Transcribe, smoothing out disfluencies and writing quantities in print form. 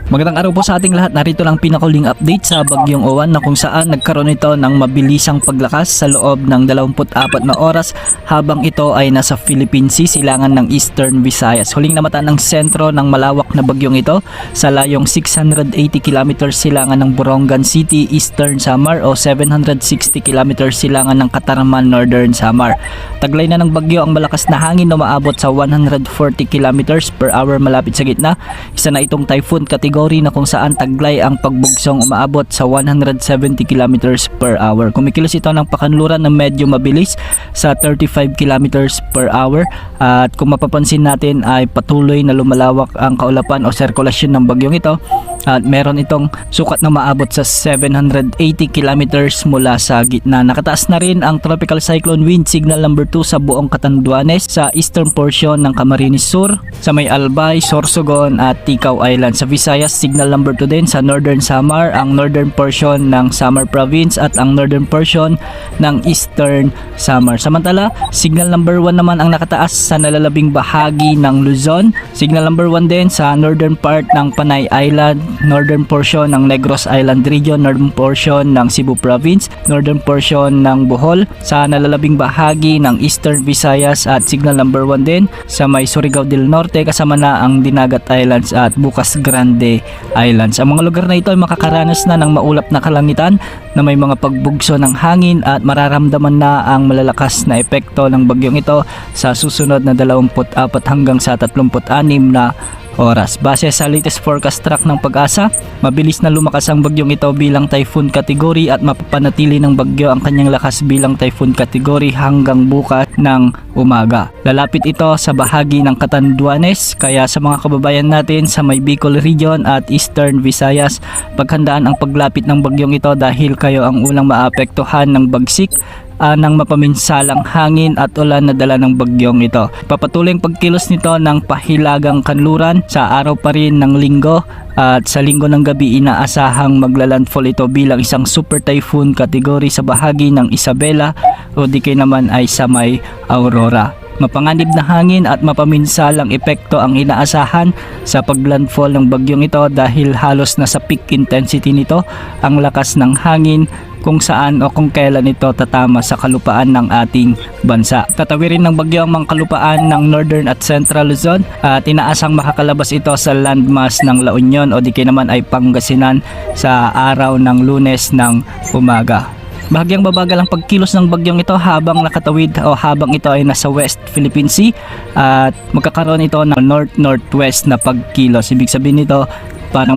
Magandang araw po sa ating lahat. Narito lang pinakuling update sa Bagyong Owan na kung saan nagkaroon ito ng mabilisang paglakas sa loob ng 24 na oras habang ito ay nasa Philippine Sea, silangan ng Eastern Visayas. Huling namataan ng sentro ng malawak na bagyong ito sa layong 680 km silangan ng Borongan City, Eastern Samar o 760 km silangan ng Katarman, Northern Samar. Taglay na ng bagyo ang malakas na hangin na umaabot sa 140 km per hour malapit sa gitna. Isa na itong typhoon category na kung saan taglay ang pagbugsong umaabot sa 170 km per hour. Kumikilos ito ng pakanluran na medyo mabilis sa 35 km per hour at kung mapapansin natin ay patuloy na lumalawak ang kaulapan o sirkulasyon ng bagyong ito at meron itong sukat na maabot sa 780 km mula sa gitna. Nakataas na rin ang tropical cyclone wind signal number 2 sa buong Catanduanes sa eastern portion ng Camarines Sur, sa may Albay, Sorsogon at Ticao Island. Sa Visayas, signal number 2 din sa Northern Samar, ang northern portion ng Samar Province at ang northern portion ng Eastern Samar. Samantala, signal number 1 naman ang nakataas sa nalalabing bahagi ng Luzon. Signal number 1 din sa northern part ng Panay Island, northern portion ng Negros Island Region, northern portion ng Cebu Province, northern portion ng Bohol, sa nalalabing bahagi ng Eastern Visayas at signal number 1 din sa may Surigao del Norte kasama na ang Dinagat Islands at Bukas Grande Islands. Ang mga lugar na ito ay makakaranas na ng maulap na kalangitan na may mga pagbugso ng hangin at mararamdaman na ang malalakas na epekto ng bagyong ito sa susunod na 24 hanggang sa 36 na oras. Base sa latest forecast track ng Pag-asa, mabilis na lumakas ang bagyong ito bilang typhoon category at mapapanatili ng bagyo ang kanyang lakas bilang typhoon category hanggang bukas ng umaga. Lalapit ito sa bahagi ng Catanduanes, kaya sa mga kababayan natin sa may Bicol Region at Eastern Visayas, paghandaan ang paglapit ng bagyong ito dahil kayo ang unang maapektuhan ng bagsik ng mapaminsalang hangin at ulan na dala ng bagyong ito. Papatuloy ang pagkilos nito ng pahilagang kanluran sa araw pa rin ng linggo at sa linggo ng gabi inaasahang maglalandfall ito bilang isang super typhoon category sa bahagi ng Isabela o di kaya naman ay sa may Aurora. Mapanganib na hangin at mapaminsalang epekto ang inaasahan sa paglandfall ng bagyong ito dahil halos nasa peak intensity nito ang lakas ng hangin kung saan o kung kailan ito tatama sa kalupaan ng ating bansa. Tatawirin ng bagyo ang mga kalupaan ng Northern at Central Luzon at inaasang makakalabas ito sa landmass ng La Union o di kaya naman ay Pangasinan sa araw ng Lunes ng umaga. Bahagyang babagal ang pagkilos ng bagyong ito habang nakatawid o habang ito ay nasa West Philippine Sea at magkakaroon ito ng north-northwest na pagkilos. Ibig sabihin nito parang